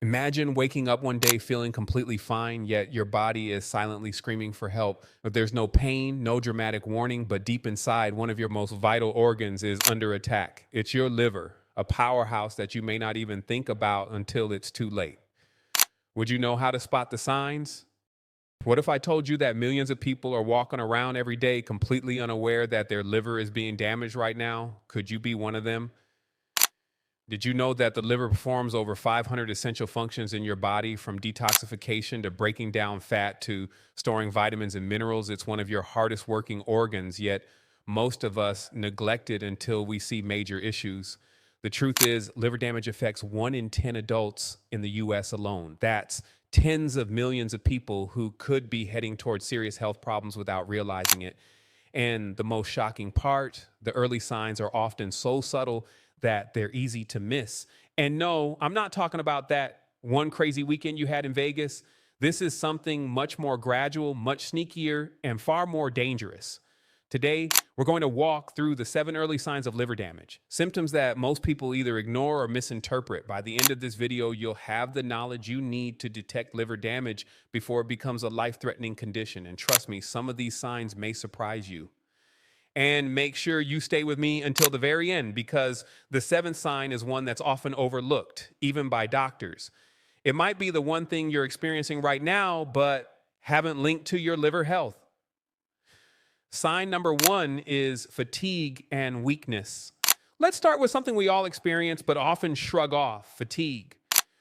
Imagine waking up one day feeling completely fine, yet your body is silently screaming for help. But there's no pain, no dramatic warning, but deep inside, one of your most vital organs is under attack. It's your liver, a powerhouse that you may not even think about until it's too late. Would you know how to spot the signs? What if I told you that millions of people are walking around every day completely unaware that their liver is being damaged right now? Could you be one of them? Did you know that the liver performs over 500 essential functions in your body, from detoxification to breaking down fat to storing vitamins and minerals? It's one of your hardest working organs, yet most of us neglect it until we see major issues. The truth is, liver damage affects 1 in 10 adults in the US alone. That's tens of millions of people who could be heading towards serious health problems without realizing it. And the most shocking part, the early signs are often so subtle that they're easy to miss. And no, I'm not talking about that one crazy weekend you had in Vegas. This is something much more gradual, much sneakier, and far more dangerous. Today, we're going to walk through the 7 early signs of liver damage, symptoms that most people either ignore or misinterpret. By the end of this video, you'll have the knowledge you need to detect liver damage before it becomes a life-threatening condition. And trust me, some of these signs may surprise you. And make sure you stay with me until the very end, because the 7th sign is one that's often overlooked, even by doctors. It might be the one thing you're experiencing right now, but haven't linked to your liver health. Sign number 1 is fatigue and weakness. Let's start with something we all experience but often shrug off: fatigue.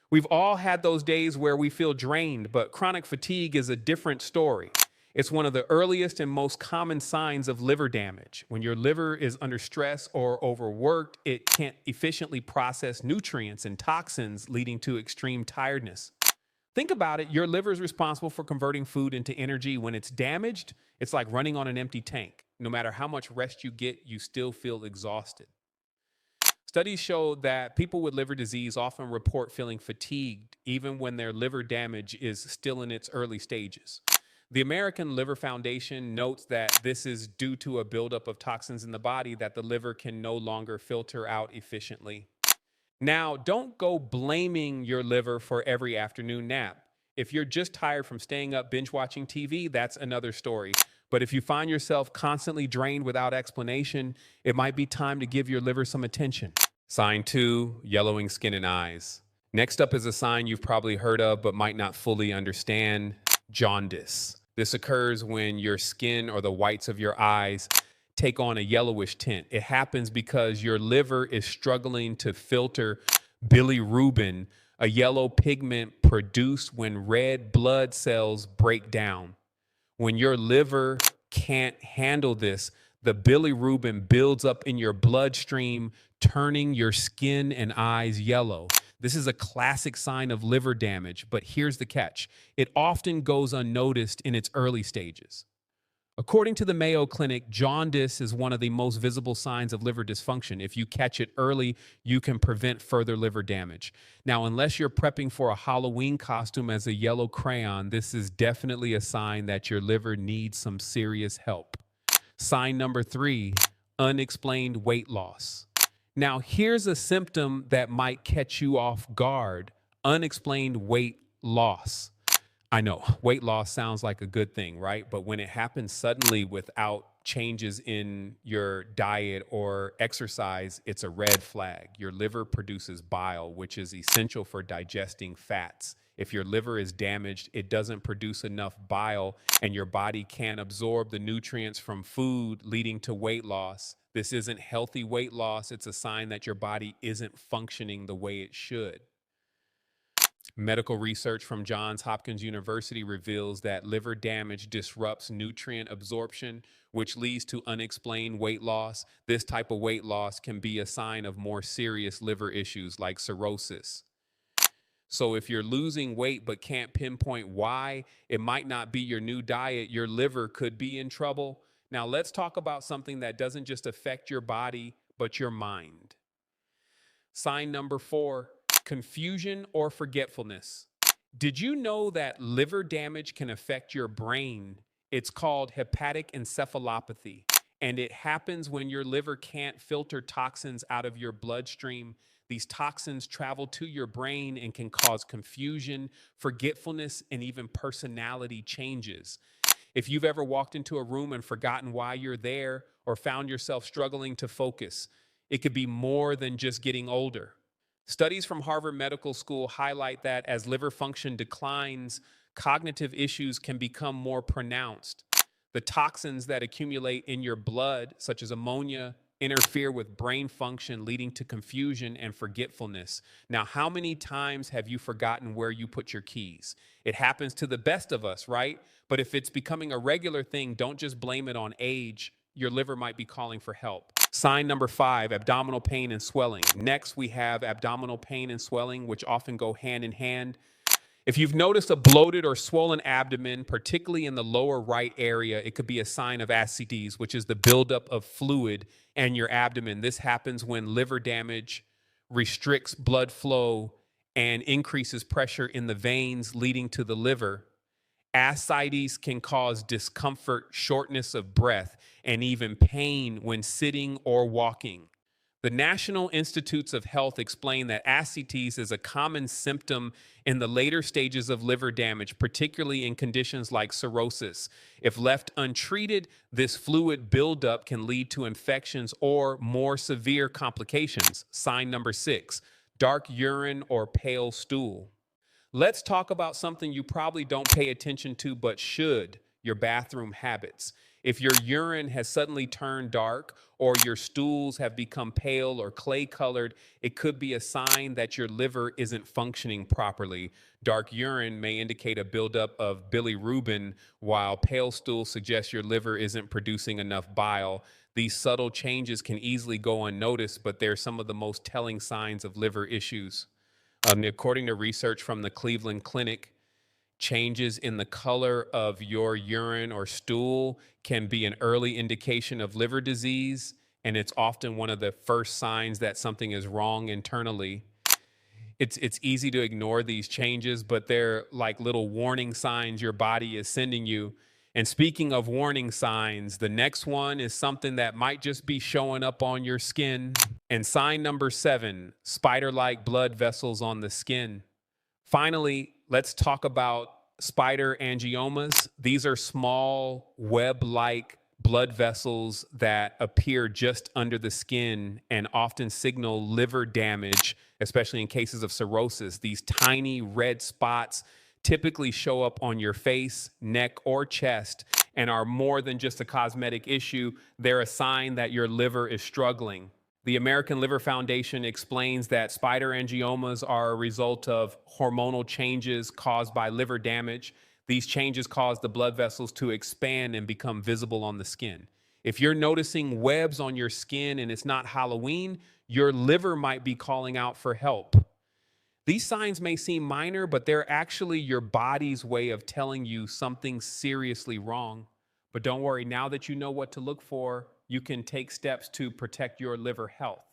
We've all had those days where we feel drained, but chronic fatigue is a different story. It's one of the earliest and most common signs of liver damage. When your liver is under stress or overworked, it can't efficiently process nutrients and toxins, leading to extreme tiredness. Think about it. Your liver is responsible for converting food into energy. When it's damaged, it's like running on an empty tank. No matter how much rest you get, you still feel exhausted. Studies show that people with liver disease often report feeling fatigued even when their liver damage is still in its early stages. The American Liver Foundation notes that this is due to a buildup of toxins in the body that the liver can no longer filter out efficiently. Now, don't go blaming your liver for every afternoon nap. If you're just tired from staying up binge watching TV, that's another story. But if you find yourself constantly drained without explanation, it might be time to give your liver some attention. Sign 2, yellowing skin and eyes. Next up is a sign you've probably heard of but might not fully understand: jaundice. This occurs when your skin or the whites of your eyes take on a yellowish tint. It happens because your liver is struggling to filter bilirubin, a yellow pigment produced when red blood cells break down. When your liver can't handle this, the bilirubin builds up in your bloodstream, turning your skin and eyes yellow. This is a classic sign of liver damage, but here's the catch: it often goes unnoticed in its early stages. According to the Mayo Clinic, jaundice is one of the most visible signs of liver dysfunction. If you catch it early, you can prevent further liver damage. Now, unless you're prepping for a Halloween costume as a yellow crayon, this is definitely a sign that your liver needs some serious help. Sign number 3, unexplained weight loss. Now, here's a symptom that might catch you off guard: unexplained weight loss. I know weight loss sounds like a good thing, right? But when it happens suddenly without changes in your diet or exercise, it's a red flag. Your liver produces bile, which is essential for digesting fats. If your liver is damaged, it doesn't produce enough bile, and your body can't absorb the nutrients from food, leading to weight loss. This isn't healthy weight loss. It's a sign that your body isn't functioning the way it should. Medical research from Johns Hopkins University reveals that liver damage disrupts nutrient absorption, which leads to unexplained weight loss. This type of weight loss can be a sign of more serious liver issues like cirrhosis. So if you're losing weight but can't pinpoint why, it might not be your new diet. Your liver could be in trouble. Now, let's talk about something that doesn't just affect your body, but your mind. Sign number 4, confusion or forgetfulness. Did you know that liver damage can affect your brain? It's called hepatic encephalopathy, and it happens when your liver can't filter toxins out of your bloodstream. These toxins travel to your brain and can cause confusion, forgetfulness, and even personality changes. If you've ever walked into a room and forgotten why you're there or found yourself struggling to focus, it could be more than just getting older. Studies from Harvard Medical School highlight that as liver function declines, cognitive issues can become more pronounced. The toxins that accumulate in your blood, such as ammonia, interfere with brain function, leading to confusion and forgetfulness. Now, how many times have you forgotten where you put your keys? It happens to the best of us, right? But if it's becoming a regular thing, don't just blame it on age. Your liver might be calling for help. Sign number 5, abdominal pain and swelling. Next, we have abdominal pain and swelling, which often go hand in hand. If you've noticed a bloated or swollen abdomen, particularly in the lower right area, it could be a sign of ascites, which is the buildup of fluid in your abdomen. This happens when liver damage restricts blood flow and increases pressure in the veins, leading to the liver. Ascites can cause discomfort, shortness of breath, and even pain when sitting or walking. The National Institutes of Health explain that ascites is a common symptom in the later stages of liver damage, particularly in conditions like cirrhosis. If left untreated, this fluid buildup can lead to infections or more severe complications. Sign number 6, dark urine or pale stool. Let's talk about something you probably don't pay attention to but should: your bathroom habits. If your urine has suddenly turned dark or your stools have become pale or clay colored, it could be a sign that your liver isn't functioning properly. Dark urine may indicate a buildup of bilirubin, while pale stool suggests your liver isn't producing enough bile. These subtle changes can easily go unnoticed, but they're some of the most telling signs of liver issues. According to research from the Cleveland Clinic, changes in the color of your urine or stool can be an early indication of liver disease, and it's often one of the first signs that something is wrong internally. It's easy to ignore these changes, but they're like little warning signs your body is sending you. And speaking of warning signs, the next one is something that might just be showing up on your skin. And sign number 7, spider-like blood vessels on the skin. Finally, let's talk about spider angiomas. These are small web-like blood vessels that appear just under the skin and often signal liver damage, especially in cases of cirrhosis. These tiny red spots typically show up on your face, neck, or chest and are more than just a cosmetic issue. They're a sign that your liver is struggling. The American Liver Foundation explains that spider angiomas are a result of hormonal changes caused by liver damage. These changes cause the blood vessels to expand and become visible on the skin. If you're noticing webs on your skin and it's not Halloween, your liver might be calling out for help. These signs may seem minor, but they're actually your body's way of telling you something's seriously wrong. But don't worry, now that you know what to look for, you can take steps to protect your liver health.